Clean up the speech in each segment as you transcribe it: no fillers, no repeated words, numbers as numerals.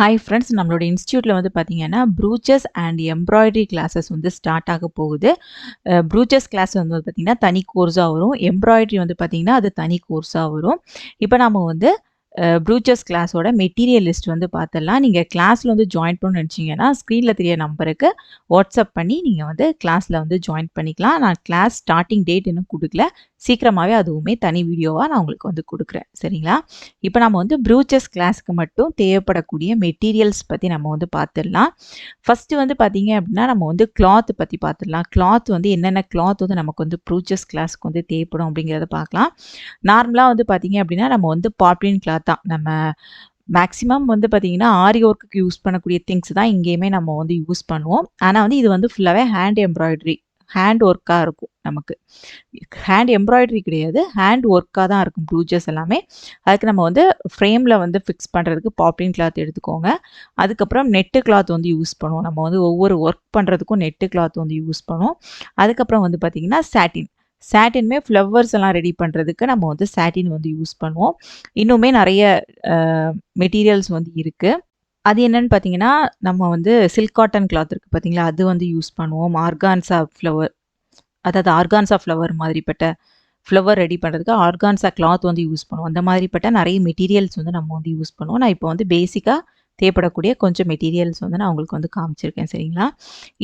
Hi friends, நம்மளோட இன்ஸ்டியூட்டில் வந்து பார்த்தீங்கன்னா ப்ரூச்சஸ் அண்ட் எம்ப்ராய்டரி கிளாஸஸ் வந்து ஸ்டார்ட் ஆக போகுது. ப்ரூச்சஸ் கிளாஸ் வந்து பார்த்தீங்கன்னா தனி கோர்ஸாக வரும். எம்ப்ராய்டரி வந்து பார்த்தீங்கன்னா அது தனி கோர்ஸாக வரும். இப்போ நம்ம வந்து ப்ரூச்சஸ் கிளாஸோட மெட்டீரியல் லிஸ்ட் வந்து பார்த்துடலாம். நீங்கள் கிளாஸில் வந்து ஜாயின் பண்ணணும்னு நினச்சிங்கன்னா ஸ்க்ரீனில் தெரிய நம்பருக்கு வாட்ஸ்அப் பண்ணி நீங்கள் வந்து கிளாஸில் வந்து ஜாயின் பண்ணிக்கலாம். நான் கிளாஸ் ஸ்டார்டிங் டேட் இன்னும் கொடுக்கல. சீக்கிரமாகவே அதுவுமே தனி வீடியோவாக நான் உங்களுக்கு வந்து கொடுக்குறேன். சரிங்களா? இப்போ நம்ம வந்து ப்ரூச்சஸ் கிளாஸ்க்கு மட்டும் தேவைப்படக்கூடிய மெட்டீரியல்ஸ் பற்றி நம்ம வந்து பார்த்துடலாம். ஃபஸ்ட்டு வந்து பார்த்தீங்க அப்படின்னா நம்ம வந்து கிளாத் பற்றி பார்த்துடலாம். கிளாத் வந்து என்னென்ன கிளாத் வந்து நமக்கு வந்து ப்ரூச்சஸ் கிளாஸ்க்கு வந்து தேவைப்படும் அப்படிங்கிறத பார்க்கலாம். நார்மலாக வந்து பார்த்தீங்க அப்படின்னா நம்ம வந்து பாப்ளின் கிளாத் தான். நம்ம மேக்ஸிமம் வந்து பார்த்தீங்கன்னா ஆரி ஒர்க்குக்கு யூஸ் பண்ணக்கூடிய திங்ஸ் தான் இங்கேயுமே நம்ம வந்து யூஸ் பண்ணுவோம். ஆனால் வந்து இது வந்து ஃபுல்லாகவே ஹேண்ட் எம்ப்ராய்டரி, ஹேண்ட் ஒர்க்காக இருக்கும். நமக்கு ஹேண்ட் எம்ப்ராய்டரி கிடையாது, ஹேண்ட் ஒர்க்காக தான் இருக்கும் ப்ரூச்சஸ் எல்லாமே. அதுக்கு நம்ம வந்து ஃப்ரேமில் வந்து ஃபிக்ஸ் பண்ணுறதுக்கு பாப்ளின் கிளாத் எடுத்துக்கோங்க. அதுக்கப்புறம் நெட்டு கிளாத் வந்து யூஸ் பண்ணுவோம். நம்ம வந்து ஒவ்வொரு ஒர்க் பண்ணுறதுக்கும் நெட்டு கிளாத் வந்து யூஸ் பண்ணுவோம். அதுக்கப்புறம் வந்து பார்த்திங்கன்னா சாட்டினுமே ஃப்ளவர்ஸ் எல்லாம் ரெடி பண்ணுறதுக்கு நம்ம வந்து சாட்டின் வந்து யூஸ் பண்ணுவோம். இன்னுமே நிறைய மெட்டீரியல்ஸ் வந்து இருக்குது. அது என்னன்னு பார்த்தீங்கன்னா நம்ம வந்து சில்க் காட்டன் கிளாத் இருக்குது பார்த்தீங்களா, அது வந்து யூஸ் பண்ணுவோம். ஆர்கான்சா ஃப்ளவர் மாதிரிப்பட்ட ஃப்ளவர் ரெடி பண்ணுறதுக்கு ஆர்கான்சா கிளாத் வந்து யூஸ் பண்ணுவோம். அந்த மாதிரிப்பட்ட நிறைய மெட்டீரியல்ஸ் வந்து நம்ம வந்து யூஸ் பண்ணுவோம். நான் இப்போ வந்து பேசிக்காக தேவைப்படக்கூடிய கொஞ்சம் மெட்டீரியல்ஸ் வந்து நான் உங்களுக்கு வந்து காமிச்சிருக்கேன். சரிங்களா?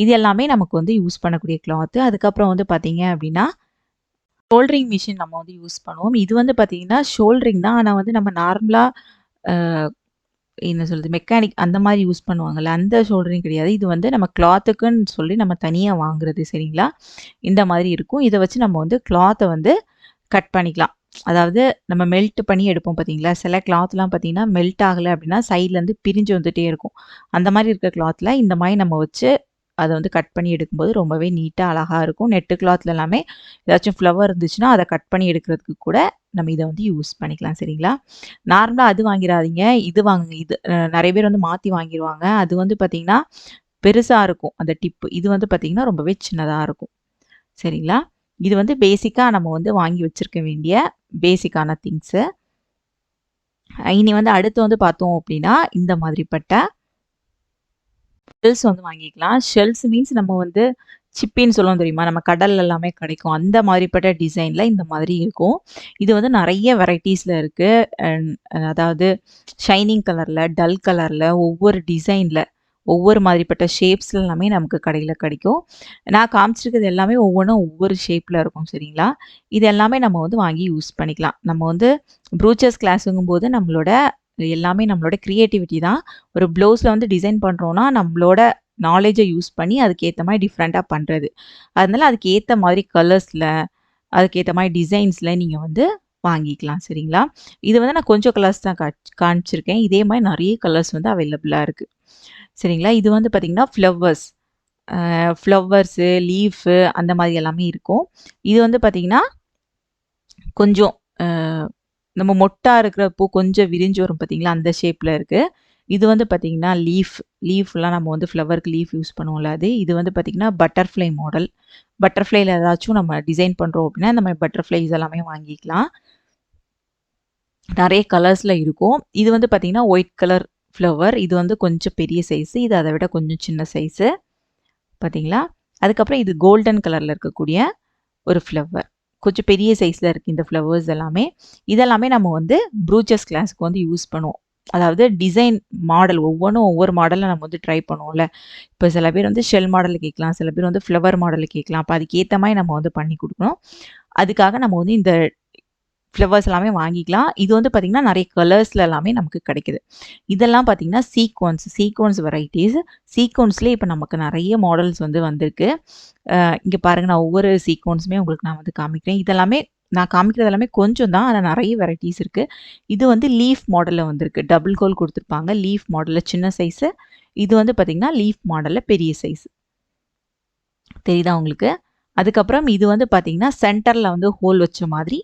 இது எல்லாமே நமக்கு வந்து யூஸ் பண்ணக்கூடிய கிளாத்து. அதுக்கப்புறம் வந்து பார்த்தீங்க அப்படின்னா ஷோல்டரிங் மிஷின் நம்ம வந்து யூஸ் பண்ணுவோம். இது வந்து பார்த்தீங்கன்னா ஷோல்டரிங் தான். ஆனால் வந்து நம்ம நார்மலாக என்ன சொல்கிறது, மெக்கானிக் அந்த மாதிரி யூஸ் பண்ணுவாங்கள்ல, அந்த ஷோல்டரிங் கிடையாது. இது வந்து நம்ம கிளாத்துக்குன்னு சொல்லி நம்ம தனியாக வாங்குறது. சரிங்களா? இந்த மாதிரி இருக்கும். இதை வச்சு நம்ம வந்து கிளாத்தை வந்து கட் பண்ணிக்கலாம். அதாவது நம்ம மெல்ட் பண்ணி எடுப்போம் பார்த்தீங்களா, சில கிளாத்லாம் பார்த்தீங்கன்னா மெல்ட் ஆகலை அப்படின்னா சைட்லேருந்து பிரிஞ்சு வந்துகிட்டே இருக்கும். அந்த மாதிரி இருக்க கிளாத்தில் இந்த மாதிரி நம்ம வச்சு அதை வந்து கட் பண்ணி எடுக்கும்போது ரொம்பவே நீட்டாக அழகாக இருக்கும். நெட்டு கிளாத்தில் எல்லாமே ஏதாச்சும் ஃப்ளவர் இருந்துச்சுன்னா அதை கட் பண்ணி எடுக்கிறதுக்கு கூட நம்ம இதை வந்து யூஸ் பண்ணிக்கலாம். சரிங்களா? நார்மலாக அது வாங்கிடாதீங்க, இது வாங்குங்க. இது நிறைய பேர் வந்து மாற்றி வாங்கிடுவாங்க. அது வந்து பார்த்திங்கன்னா பெருசாக இருக்கும் அந்த டிப்பு. இது வந்து பார்த்திங்கன்னா ரொம்பவே சின்னதாக இருக்கும். சரிங்களா? இது வந்து பேசிக்காக நம்ம வந்து வாங்கி வச்சுருக்க வேண்டிய பேசிக்கான திங்ஸு. இனி வந்து அடுத்து வந்து பார்த்தோம் அப்படின்னா இந்த மாதிரிப்பட்ட ஷெல்ஸ் வந்து வாங்கிக்கலாம். ஷெல்ஸ் மீன்ஸ் நம்ம வந்து சிப்பின்னு சொல்லுவோம் தெரியுமா, நம்ம கடல்ல எல்லாமே கிடைக்கும். அந்த மாதிரிப்பட்ட டிசைனில் இந்த மாதிரி இருக்கும். இது வந்து நிறைய வெரைட்டிஸில் இருக்குது. அதாவது ஷைனிங் கலரில், டல் கலரில், ஒவ்வொரு டிசைனில், ஒவ்வொரு மாதிரிப்பட்ட ஷேப்ஸில் எல்லாமே நமக்கு கடையில் கிடைக்கும். நான் காமிச்சிருக்கிறது எல்லாமே ஒவ்வொன்றும் ஒவ்வொரு ஷேப்பில் இருக்கும். சரிங்களா? இது எல்லாமே நம்ம வந்து வாங்கி யூஸ் பண்ணிக்கலாம். நம்ம வந்து ப்ரூச்சஸ் கிளாஸுங்கும்போது எல்லாமே நம்மளோட க்ரியேட்டிவிட்டி தான். ஒரு ப்ளவுஸில் வந்து டிசைன் பண்ணுறோன்னா நம்மளோட நாலேஜை யூஸ் பண்ணி அதுக்கேற்ற மாதிரி டிஃப்ரெண்ட்டாக பண்ணுறது. அதனால அதுக்கு ஏற்ற மாதிரி கலர்ஸில், அதுக்கேற்ற மாதிரி டிசைன்ஸில் நீங்கள் வந்து வாங்கிக்கலாம். சரிங்களா? இது வந்து நான் கொஞ்சம் கலர்ஸ் தான் காமிச்சிருக்கேன். இதே மாதிரி நிறைய கலர்ஸ் வந்து அவைலபிளாக இருக்குது. சரிங்களா? இது வந்து பார்த்திங்கன்னா ஃப்ளவர்ஸு, லீஃபு அந்த மாதிரி எல்லாமே இருக்கும். இது வந்து பார்த்திங்கன்னா கொஞ்சம் நம்ம மொட்டாக இருக்கிறப்போ கொஞ்சம் விரிஞ்சு வரும் பார்த்தீங்களா, அந்த ஷேப்பில் இருக்குது. இது வந்து பார்த்திங்கன்னா லீஃப்லாம் நம்ம வந்து ஃப்ளவருக்கு லீஃப் யூஸ் பண்ணுவோம்ல அது. இது வந்து பார்த்திங்கன்னா பட்டர்ஃப்ளை மாடல். பட்டர்ஃப்ளைல ஏதாச்சும் நம்ம டிசைன் பண்ணுறோம் அப்படின்னா இந்த மாதிரி பட்டர்ஃப்ளைஸ் எல்லாமே வாங்கிக்கலாம். நிறைய கலர்ஸில் இருக்கும். இது வந்து பார்த்திங்கன்னா ஒயிட் கலர் ஃப்ளவர். இது வந்து கொஞ்சம் பெரிய சைஸு, இது அதை விட கொஞ்சம் சின்ன சைஸு பார்த்தீங்களா. அதுக்கப்புறம் இது கோல்டன் கலரில் இருக்கக்கூடிய ஒரு ஃப்ளவர். கொஞ்சம் பெரிய சைஸில் இருக்குது இந்த ஃப்ளவர்ஸ் எல்லாமே. இதெல்லாமே நம்ம வந்து ப்ரூச்சஸ் கிளாஸுக்கு வந்து யூஸ் பண்ணுவோம். அதாவது டிசைன் மாடல் ஒவ்வொன்றும் ஒவ்வொரு மாடலில் நம்ம வந்து ட்ரை பண்ணுவோம்ல. இப்போ சில பேர் வந்து ஷெல் மாடலில் கேட்கலாம், சில பேர் வந்து ஃப்ளவர் மாடலில் கேட்கலாம். அப்போ அதுக்கேற்ற மாதிரி நம்ம வந்து பண்ணி கொடுக்கணும். அதுக்காக நம்ம வந்து இந்த ஃப்ளவர்ஸ் எல்லாமே வாங்கிக்கலாம். இது வந்து பார்த்திங்கன்னா நிறைய கலர்ஸில் எல்லாமே நமக்கு கிடைக்குது. இதெல்லாம் பார்த்திங்கன்னா சீக்வன்ஸ் வெரைட்டிஸ். சீக்வன்ஸ்லேயே இப்போ நமக்கு நிறைய மாடல்ஸ் வந்து வந்திருக்கு. இங்கே பாருங்கள், நான் ஒவ்வொரு சீக்வன்ஸுமே உங்களுக்கு நான் வந்து காமிக்கிறேன். இதெல்லாமே நான் காமிக்கிறது எல்லாமே கொஞ்சம் தான், ஆனால் நிறைய வெரைட்டிஸ் இருக்குது. இது வந்து லீஃப் மாடலில் வந்திருக்கு. டபுள் கோல் கொடுத்துருப்பாங்க. லீஃப் மாடலில் சின்ன சைஸு. இது வந்து பார்த்திங்கன்னா லீஃப் மாடலில் பெரிய சைஸு. தெரியுதா உங்களுக்கு? அதுக்கப்புறம் இது வந்து பார்த்திங்கன்னா சென்டரில் வந்து ஹோல் வச்ச மாதிரி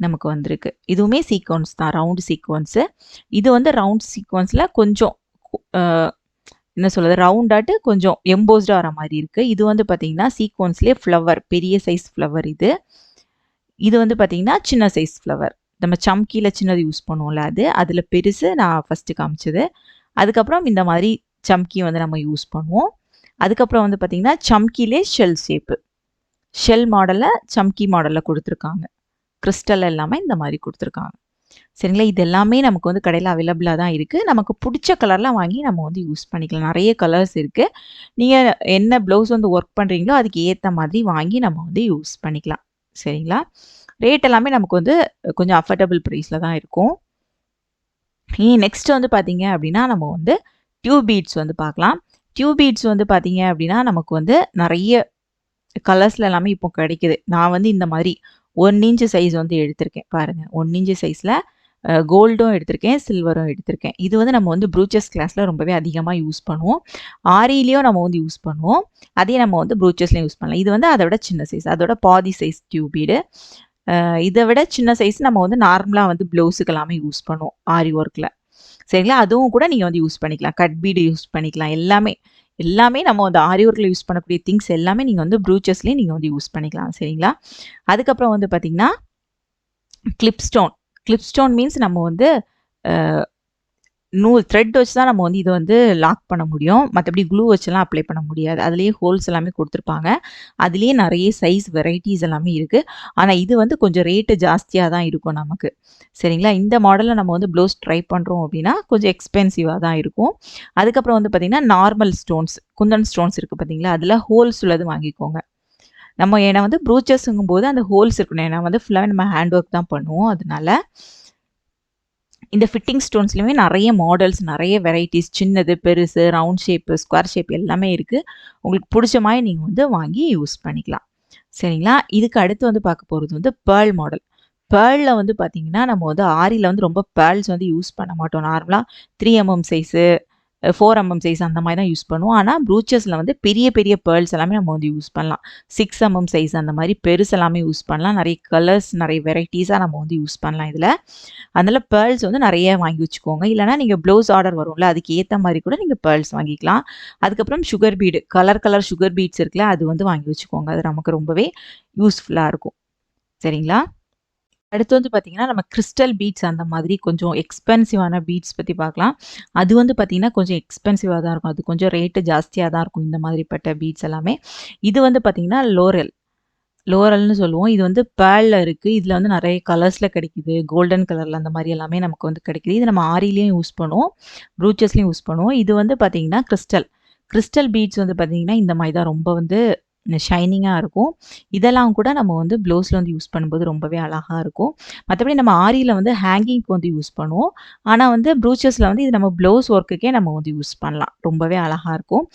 நமக்கு வந்திருக்கு. இதுவுமே சீக்வன்ஸ் தான், ரவுண்டு சீக்வன்ஸு. இது வந்து ரவுண்ட் சீக்வன்ஸில் கொஞ்சம் என்ன சொல்கிறது, ரவுண்டாட்டு கொஞ்சம் எம்போஸ்டாக வர மாதிரி இருக்குது. இது வந்து பார்த்திங்கன்னா சீக்வன்ஸ்லேயே ஃப்ளவர், பெரிய சைஸ் ஃப்ளவர் இது. இது வந்து பார்த்திங்கன்னா சின்ன சைஸ் ஃப்ளவர். நம்ம சம்கியில் சின்னது யூஸ் பண்ணுவோம்ல அது, அதில் பெருசு நான் ஃபஸ்ட்டு காமிச்சது. அதுக்கப்புறம் இந்த மாதிரி சம்கி வந்து நம்ம யூஸ் பண்ணுவோம். அதுக்கப்புறம் வந்து பார்த்தீங்கன்னா, சம்கிலே ஷெல் ஷேப்பு. ஷெல் மாடல்ல, சம்கி மாடல்ல குடுத்துருக்காங்க. கிறிஸ்டல் எல்லாமே இந்த மாரி குடுத்துருக்காங்க. சரிங்களா? இது எல்லாமே நமக்கு வந்து கடையில அவைலபிளா தான் இருக்கு. நமக்கு புடிச்ச கலர்ல வாங்கி நம்ம வந்து யூஸ் பண்ணிக்கலாம். நெறைய கலர்ஸ் இருக்கு. நீங்க என்ன ப்ளவுஸ் வந்து ஒர்க் பண்றீங்களோ, அதுக்கு ஏத்த மாதிரி வாங்கி நம்ம வந்து யூஸ் பண்ணிக்கலாம். சரிங்களா? ரேட் எல்லாமே நமக்கு வந்து கொஞ்சம் அஃபோர்டபிள் பிரைஸ்ல தான் இருக்கும். நெக்ஸ்ட் வந்து பார்த்தீங்க அப்டின்னா, நம்ம வந்து டியூப் பீட்ஸ் வந்து பார்க்கலாம். டியூப் பீட்ஸ் வந்து பார்த்தீங்க அப்டின்னா, நமக்கு வந்து நெறைய கலர்ஸ்ல எல்லாமே இப்போ கிடைக்குது. நான் வந்து இந்த மாரி 1 இன்ச் சைஸ் வந்து எடுத்திருக்கேன். பாருங்க. 1 இன்ச் சைஸ்ல கோல்டும் எடுத்திருக்கேன், சில்வரும் எடுத்திருக்கேன். இது வந்து நம்ம வந்து ப்ரூச்சஸ் கிளாஸ்ல ரொம்பவே அதிகமா யூஸ் பண்ணுவோம். ஆரிலயும் நம்ம வந்து யூஸ் பண்ணுவோம். அதே நம்ம வந்து ப்ரூச்சஸ்லயும் யூஸ் பண்ணலாம். இது வந்து அத விட சின்ன சைஸ். அதோட பாதி சைஸ் டியூப் பீடு. இத விட சின்ன சைஸ் நம்ம வந்து நார்மலா வந்து ப்ளவுஸுக்கு எல்லாமே யூஸ் பண்ணுவோம். ஆரி ஒர்க்ல. சரிங்களா? அதுவும் கூட நீங்க வந்து யூஸ் பண்ணிக்கலாம். கட் பீடு யூஸ் பண்ணிக்கலாம். எல்லாமே. எல்லாமே நம்ம வந்து ஆரி ஒர்க்ல யூஸ் பண்ணக்கூடிய திங்ஸ் எல்லாமே நீங்க வந்து ப்ரூச்சஸ்லயும் நீங்க வந்து யூஸ் பண்ணிக்கலாம். சரிங்களா? அதுக்கப்புறம் வந்து பார்த்தீங்கன்னா, clip stone. Clip stone means நம்ம வந்து அ நூல் த்ரெட் வச்சு தான் நம்ம வந்து இத வந்து லாக் பண்ண முடியும். மத்தபடி க்ளூ வச்சுலாம் அப்ளை பண்ண முடியாது. அதிலேயே ஹோல்ஸ் எல்லாமே குடுத்துருப்பாங்க. அதிலேயே நெறைய சைஸ் வெரைட்டீஸ் எல்லாமே இருக்கு. ஆனா இது வந்து கொஞ்சம் ரேட்டு ஜாஸ்தியா தான் இருக்கும் நமக்கு. சரிங்களா? இந்த மாடல்ல நம்ம வந்து ப்ளவுஸ் ட்ரை பண்றோம் அப்டின்னா, கொஞ்சம் எக்ஸ்பென்சிவா தான் இருக்கும். அதுக்கப்புறம் வந்து பார்த்தீங்கன்னா, நார்மல் ஸ்டோன்ஸ், குந்தன் ஸ்டோன்ஸ் இருக்கு பார்த்தீங்களா? அதில ஹோல்ஸ் உள்ளது வாங்கிக்கோங்க. நம்ம ஏன்னா வந்து ப்ரூச்சஸ்ங்கும்போது அந்த ஹோல்ஸ் இருக்கணும். ஏன்னா வந்து ஃபுல்லாவே நம்ம ஹேண்ட் ஒர்க் தான் பண்ணுவோம். அதனால இந்த ஃபிட்டிங் ஸ்டோன்ஸ்லயுமே நெறைய மாடல்ஸ், நெறைய வெரைட்டீஸ் சின்னது, பெருசு, ரவுண்ட் ஷேப்பு, ஸ்கொயர் ஷேப் எல்லாமே இருக்கு. உங்களுக்கு புடிச்ச மாரி நீங்க வந்து வாங்கி யூஸ் பண்ணிக்கலாம். சரிங்களா? இதுக்கு அடுத்து வந்து பார்க்க போறது வந்து பேர்ல் மாடல். பேர்ல்ல வந்து பார்த்தீங்கன்னா, நம்ம வந்து ஆரில வந்து ரொம்ப பேர்ல்ஸ் வந்து யூஸ் பண்ண மாட்டோம். நார்மலா 3 எம்எம் சைஸு 4 எம்எம் சைஸ் அந்த மாரி தான் யூஸ் பண்ணுவோம். ஆனா, ப்ரூச்சஸ்ல வந்து பெரிய, பெரிய பேர்ல்ஸ் எல்லாமே நம்ம வந்து யூஸ் பண்ணலாம். 6 எம்எம் சைஸ் அந்த மாரி பெருசு எல்லாமே யூஸ் பண்ணலாம். நெறைய கலர்ஸ், நெறைய வெரைட்டீஸா நம்ம வந்து யூஸ் பண்ணலாம் இதுல. அதனால பேர்ல்ஸ் வந்து நெறைய வாங்கி வச்சுக்கோங்க. இல்லன்னா நீங்க ப்ளவுஸ் ஆர்டர் வரும்ல, அதுக்கு ஏத்த மாரி கூட நீங்க பேர்ல்ஸ் வாங்கிக்கலாம். அதுக்கப்புறம் sugar bead, colour colour sugar beads இருக்குல்ல, அது வந்து வாங்கி வச்சுக்கோங்க. அது நமக்கு ரொம்பவே யூஸ்ஃபுல்லா இருக்கும். சரிங்களா? அடுத்து வந்து பார்த்தீங்கன்னா, நம்ம கிறிஸ்டல் பீட்ஸ் அந்த மாதிரி கொஞ்சம் எக்ஸ்பென்சிவான பீட்ஸ் பத்தி பார்க்கலாம். அது வந்து பார்த்தீங்கன்னா, கொஞ்சம் எக்ஸ்பென்சிவா தான் இருக்கும். அது கொஞ்சம் ரேட்டு ஜாஸ்தியா தான் இருக்கும். இந்த மாதிரிப்பட்ட பீட்ஸ் எல்லாமே. இது வந்து பார்த்தீங்கன்னா, லோரெல். லோரல்ன்னு சொல்லுவோம். இது வந்து பேர்ல்ல இருக்கு. இதுல வந்து நெறைய கலர்ஸ்ல கிடைக்குது. கோல்டன் கலர்ல அந்த மாரி எல்லாமே நமக்கு வந்து கிடைக்குது. இது நம்ம ஆரிலயும் யூஸ் பண்ணுவோம். ப்ரூச்சஸ்லயும் யூஸ் பண்ணுவோம். இது வந்து பார்த்தீங்கன்னா, கிறிஸ்டல். கிறிஸ்டல் பீட்ஸ் வந்து பார்த்தீங்கன்னா, இந்த மாரி தான் ரொம்ப வந்து ஷைனிங்கா இருக்கும். இதெல்லாம் கூட நம்ம வந்து ப்ளவுஸ்ல வந்து யூஸ் பண்ணும்போது ரொம்பவே அழகா இருக்கும். மத்தபடி நம்ம ஆரியில வந்து ஹேங்கிங்க்கு வந்து யூஸ் பண்ணுவோம். ஆனா வந்து ப்ரூச்சஸ்ல வந்து இது நம்ம ப்ளவுஸ் ஒர்க்குக்கே நம்ம வந்து யூஸ் பண்ணலாம். ரொம்பவே அழகா இருக்கும்.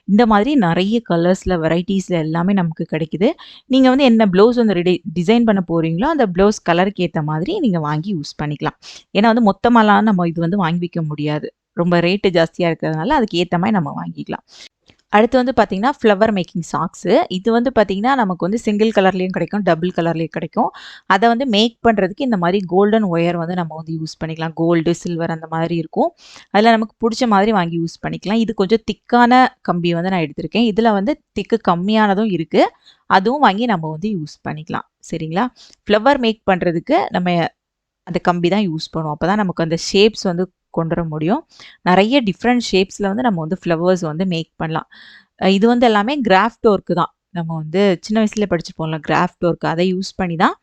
இந்த மாதிரி நெறைய கலர்ஸ்ல, வெரைட்டீஸ்ல எல்லாமே நமக்கு கிடைக்குது. நீங்க வந்து என்ன ப்ளவுஸ் வந்து டிசைன் பண்ண போறீங்களோ, அந்த ப்ளவுஸ் கலருக்கு ஏத்த மாதிரி நீங்க வாங்கி யூஸ் பண்ணிக்கலாம். ஏன்னா வந்து மொத்தமாலாம் நம்ம இது வந்து வாங்கி வைக்க முடியாது. ரொம்ப ரேட்டு ஜாஸ்தியா இருக்கிறதுனால, அதுக்கு ஏத்த மாரி நம்ம வாங்கிக்கலாம். அடுத்து வந்து பார்த்தீங்கன்னா, ஃப்ளவர் மேக்கிங் சாக்ஸு. இது வந்து பார்த்தீங்கன்னா, நமக்கு வந்து சிங்கிள் கலர்லயும் கிடைக்கும், டபுள் கலர்லயும் கிடைக்கும். அத வந்து மேக் பண்றதுக்கு இந்த மாரி கோல்டன் ஒயர் வந்து நம்ம வந்து யூஸ் பண்ணிக்கலாம். கோல்டு, சில்வர் அந்த மாதிரி இருக்கும். அதில நமக்கு புடிச்ச மாதிரி வாங்கி யூஸ் பண்ணிக்கலாம். இது கொஞ்சம் திக்கான கம்பி வந்து நான் எடுத்திருக்கேன். இதில வந்து திக்கு கம்மியானதும் இருக்கு. அதுவும் வாங்கி நம்ம வந்து யூஸ் பண்ணிக்கலாம். சரிங்களா? ஃப்ளவர் மேக் பண்றதுக்கு நம்ம அந்த கம்பி தான் யூஸ் பண்ணுவோம். அப்பதான் நமக்கு அந்த ஷேப்ஸ் வந்து கொண்டு வர முடியும். நெறைய டிஃபரண்ட் ஷேப்ஸ்ல வந்து நம்ம வந்து ஃப்ளவர்ஸ் வந்து மேக் பண்ணலாம். இது வந்து எல்லாமே கிராஃப்ட் ஒர்க் தான். நம்ம வந்து சின்ன வயசுல படிச்சிருப்போம்ல கிராஃப்ட் ஒர்க் அத யூஸ் பண்ணி தான்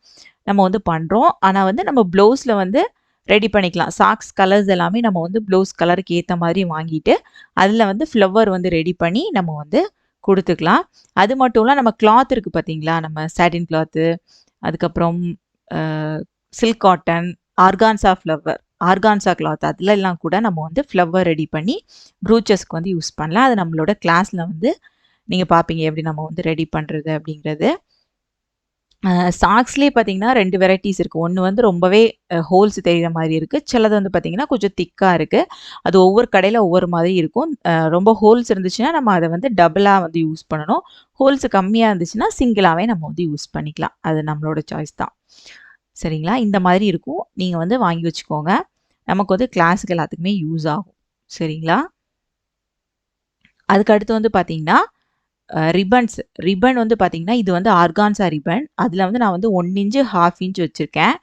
நம்ம வந்து பண்றோம். ஆனா வந்து நம்ம ப்ளவுஸ்ல வந்து ரெடி பண்ணிக்கலாம். சாக்ஸ் கலர்ஸ் எல்லாமே நம்ம வந்து ப்ளவுஸ் கலருக்கு ஏத்த மாதிரி வாங்கிட்டு, அதுல வந்து ஃப்ளவர் வந்து ரெடி பண்ணி நம்ம வந்து குடுத்துக்கலாம். அது மட்டும் இல்ல நம்ம கிளாத் இருக்கு பார்த்தீங்களா? நம்ம சாட்டின் கிளாத்து, அதுக்கப்புறம் அ silk cotton, organza flower, organza cloth அதுலலாம் கூட நம்ம வந்து ஃப்ளவர் ரெடி பண்ணி ப்ரூச்சஸ்க்கு வந்து யூஸ் பண்ணலாம். அது நம்மளோட கிளாஸ்ல வந்து நீங்க பார்ப்பீங்க எப்படி நம்ம வந்து ரெடி பண்றது அப்படிங்கிறது. சாக்ஸ்லயே பார்த்தீங்கன்னா 2 வெரைட்டீஸ் இருக்கு. ஒண்ணு வந்து ரொம்பவே ஹோல்ஸ் தெரியிற மாரி இருக்கு. சிலது வந்து பார்த்தீங்கன்னா, கொஞ்சம் திக்கா இருக்கு. அது ஒவ்வொரு கடையில ஒவ்வொரு மாதிரி இருக்கும். ரொம்ப ஹோல்ஸ் இருந்துச்சுன்னா, நம்ம அத வந்து டபுளா வந்து யூஸ் பண்ணணும். ஹோல்ஸ் கம்மியா இருந்துச்சுன்னா, சிங்கிளாவே நம்ம வந்து யூஸ் பண்ணிக்கலாம். அது நம்மளோட சாய்ஸ் தான். சரிங்களா? இந்த மாதிரி இருக்கும். நீங்க வந்து வாங்கி வச்சுக்கோங்க. நமக்கு வந்து கிளாஸ்க்கு எல்லாத்துக்குமே யூஸ் ஆகும். சரிங்களா? அதுக்கு அடுத்து வந்து பார்த்தீங்கன்னா, ரிப்பன்ஸ். ரிப்பன் வந்து பார்த்தீங்கன்னா, இது வந்து ஆர்கான்ஸா ரிப்பன். அதில வந்து நான் வந்து 1 இன்ச், 1/2 இன்ச் வச்சிருக்கேன்.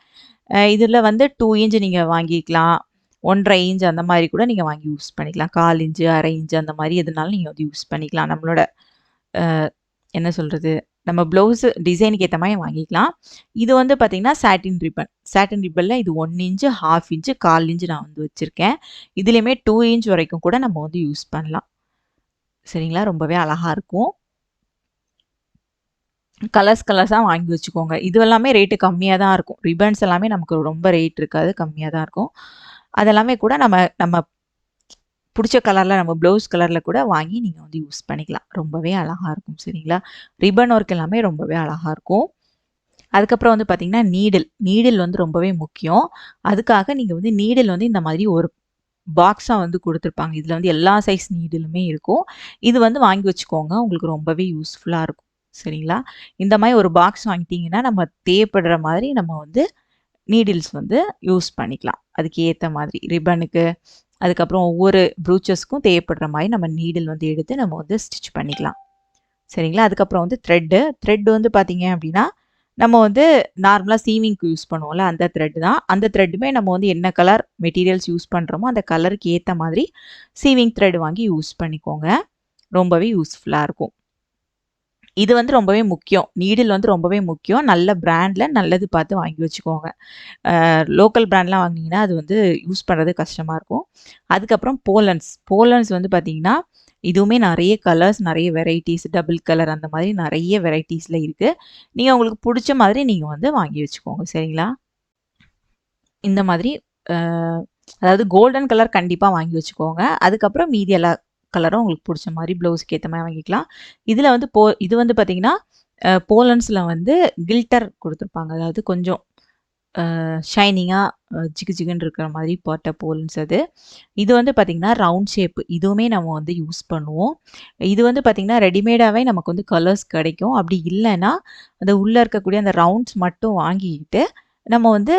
இதில வந்து 2 இன்ச் நீங்க வாங்கிக்கலாம். 1.5 இன்ச் அந்த மாரி கூட நீங்க வாங்கி யூஸ் பண்ணிக்கலாம். 1/4 இன்ச், 1/2 இன்ச் அந்த மாரி எதுனாலும் நீங்க வந்து யூஸ் பண்ணிக்கலாம். நம்மளோட அ என்ன சொல்றது? நம்ம ப்ளவுஸ் டிசைனுக்கு ஏத்த மாரி வாங்கிக்கலாம். இது வந்து பார்த்தீங்கன்னா, சாட்டின் ரிப்பன். சாட்டின் ரிப்பன்ல இது 1 இன்ச், 1/2 இன்ச், 1/4 இன்ச் நான் வந்து வச்சிருக்கேன். இதுலயுமே 2 இன்ச் வரைக்கும் கூட நம்ம வந்து யூஸ் பண்ணலாம். சரிங்களா? ரொம்பவே அழகா இருக்கும். கலர்ஸா வாங்கி வச்சுக்கோங்க. இது எல்லாமே ரேட்டு கம்மியா தான் இருக்கும். ரிப்பன்ஸ் எல்லாமே நமக்கு ரொம்ப ரேட் இருக்காது. கம்மியா தான் இருக்கும். அதெல்லாமே கூட நம்ம நம்ம புடிச்ச கலர்ல நம்ம ப்ளவுஸ் கலர்ல கூட வாங்கி நீங்க வந்து யூஸ் பண்ணிக்கலாம். ரொம்பவே அழகா இருக்கும். சரிங்களா? ரிப்பன் ஒர்க் எல்லாமே ரொம்பவே அழகா இருக்கும். அதுக்கப்புறம் வந்து பார்த்தீங்கன்னா, நீடில். நீடில் வந்து ரொம்பவே முக்கியம். அதுக்காக நீங்க வந்து நீடில் வந்து இந்த மாதிரி ஒரு பாக்ஸா வந்து குடுத்துருப்பாங்க. இதுல வந்து எல்லா சைஸ் நீடிலுமே இருக்கும். இது வந்து வாங்கி வச்சுக்கோங்க. உங்களுக்கு ரொம்பவே யூஸ்ஃபுல்லா இருக்கும். சரிங்களா? இந்த மாரி ஒரு பாக்ஸ் வாங்கிட்டீங்கன்னா, நம்ம தேவைப்படுற மாதிரி நம்ம வந்து நீடில்ஸ் வந்து யூஸ் பண்ணிக்கலாம். அதுக்கு ஏத்த மாதிரி ரிப்பனுக்கு, அதுக்கப்புறம் ஒவ்வொரு ப்ரூச்சஸ்க்கும் தேவைப்படுற மாரி நம்ம நீடில் வந்து எடுத்து நம்ம வந்து ஸ்டிச் பண்ணிக்கலாம். சரிங்களா? அதுக்கப்புறம் வந்து த்ரெட்டு. த்ரெட் வந்து பார்த்தீங்க அப்டின்னா, நம்ம வந்து நார்மலா சீவிங்க்கு யூஸ் பண்ணுவோம்ல, அந்த த்ரெட் தான். அந்த த்ரெட்டுமே நம்ம வந்து என்ன கலர் மெட்டீரியல்ஸ் யூஸ் பண்றோமோ, அந்த கலருக்கு ஏத்த மாதிரி சீவிங் த்ரெட் வாங்கி யூஸ் பண்ணிக்கோங்க. ரொம்பவே யூஸ்ஃபுல்லா இருக்கும். இது வந்து ரொம்பவே முக்கியம். நீடில் வந்து ரொம்பவே முக்கியம். நல்ல பிராண்ட்ல நல்லது பார்த்து வாங்கி வச்சுக்கோங்க. லோக்கல் பிராண்ட்லாம் வாங்குனீங்கன்னா, அது வந்து யூஸ் பண்றது கஷ்டமா இருக்கும். அதுக்கப்புறம் போலன்ஸ். போலன்ஸ் வந்து பார்த்தீங்கன்னா, இதுவுமே நெறைய கலர்ஸ், நெறைய வெரைட்டீஸ், டபுள் கலர் அந்த மாரி நெறைய வெரைட்டீஸ்ல இருக்கு. நீங்க உங்களுக்கு புடிச்ச மாதிரி நீங்க வந்து வாங்கி வச்சுக்கோங்க. சரிங்களா? இந்த மாதிரி அ அதாவது கோல்டன் கலர் கண்டிப்பா வாங்கி வச்சுக்கோங்க. அதுக்கப்புறம் மீதி எல்லா கலரும் உங்களுக்கு புடிச்ச மாரி ப்ளவுஸ்க்கு ஏத்த மாரி வாங்கிக்கலாம். இதுல வந்து இது வந்து பார்த்தீங்கன்னா, போலன்ஸ்ல வந்து கில்டர் குடுத்துருப்பாங்க. அதாவது கொஞ்சம் ஷைனிங்கா ஜிகு ஜிகுன்னு இருக்கிற மாதிரி போட்ட போலன்ஸ் அது. இது வந்து பார்த்தீங்கன்னா, ரவுண்ட் ஷேப். இதுவுமே நம்ம வந்து யூஸ் பண்ணுவோம். இது வந்து பார்த்தீங்கன்னா, ரெடிமேடாவே நமக்கு வந்து கலர்ஸ் கிடைக்கும். அப்படி இல்லன்னா, அந்த உள்ள இருக்கக்கூடிய அந்த ரவுண்ட்ஸ் மட்டும் வாங்கிக்கிட்டு, நம்ம வந்து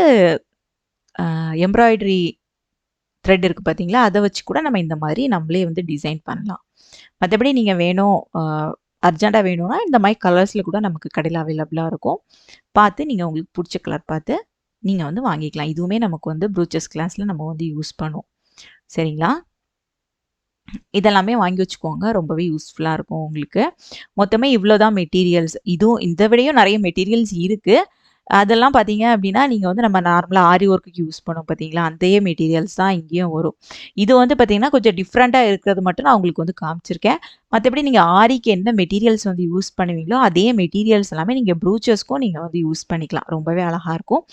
எம்ப்ராய்டரி த்ரெட் இருக்கு பார்த்தீங்களா? அத வச்சு கூட நம்ம இந்த மாதிரி நம்மளே வந்து டிசைன் பண்ணலாம். மத்தபடி நீங்க வேணும் அர்ஜென்ட்டா வேணும்னா, இந்த மாரி கலர்ஸ்ல கூட நமக்கு கடையில அவைலபிளா இருக்கும். பார்த்து நீங்க உங்களுக்கு புடிச்ச கலர் பார்த்து நீங்க வந்து வாங்கிக்கலாம். இதுவுமே நமக்கு வந்து ப்ரூச்சஸ் கிளாஸ்ல நம்ம வந்து யூஸ் பண்ணுவோம். சரிங்களா? இதெல்லாமே வாங்கி வச்சுக்கோங்க. ரொம்பவே யூஸ்ஃபுல்லா இருக்கும் உங்களுக்கு. மொத்தமே இவ்ளோ தான் மெட்டீரியல்ஸ். இதுவும் இத விடையும் நெறைய மெட்டீரியல்ஸ் இருக்கு. அதெல்லாம் பார்த்தீங்க அப்டின்னா, நீங்க வந்து நம்ம நார்மலா ஆரி ஒர்க்குக்கு யூஸ் பண்ணுவோம் பார்த்தீங்களா? அதே மெட்டீரியல்ஸ் தான் இங்கேயும் வரும். இது வந்து பார்த்தீங்கன்னா, கொஞ்சம் டிஃப்ரெண்ட்டா இருக்கிறது மட்டும் நான் உங்களுக்கு வந்து காமிச்சிருக்கேன். மத்தபடி நீங்க ஆரிக்கு என்ன மெட்டீரியல்ஸ் வந்து யூஸ் பண்ணுவீங்களோ, அதே மெட்டீரியல்ஸ் எல்லாமே நீங்க ப்ரூச்சஸ்க்கும் நீங்க வந்து யூஸ் பண்ணிக்கலாம். ரொம்பவே அழகா இருக்கும்.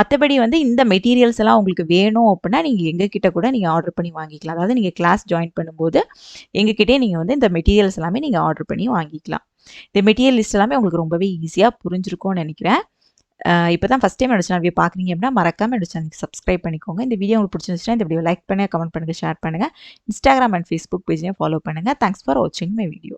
மத்தபடி வந்து இந்த மெட்டீரியல்ஸ் எல்லாம் உங்களுக்கு வேணும் அப்டின்னா, நீங்க எங்க கிட்ட கூட நீங்க ஆர்டர் பண்ணி வாங்கிக்கலாம். அதாவது நீங்க கிளாஸ் ஜாயின் பண்ணும்போது, எங்க கிட்டயே நீங்க வந்து இந்த மெட்டீரியல்ஸ் எல்லாமே நீங்க ஆர்டர் பண்ணி வாங்கிக்கலாம். இந்த மெட்டீரியல் லிஸ்ட் எல்லாமே உங்களுக்கு ரொம்பவே ஈஸியா புரிஞ்சிருக்கும்னு நெனைக்கிறேன். இப்ப தான் ஃபர்ஸ்ட் டைம் என்னோட சேனல் பார்க்குறீங்க அப்படின்னா, மறக்காம என்னோட சேனலுக்கு சப்ஸ்கிரைப் பண்ணிக்கோங்க. இந்த வீடியோ உங்களுக்கு பிடிச்சிருந்துச்சுன்னா, இந்த வீடியோ லைக் பண்ணுங்க, கமெண்ட் பண்ணுங்க, ஷேர் பண்ணுங்க. Instagram அண்ட் Facebook பேஜையும் ஃபாலோ பண்ணுங்க. தேங்க்ஸ் ஃபார் வாட்சிங் மை வீடியோ.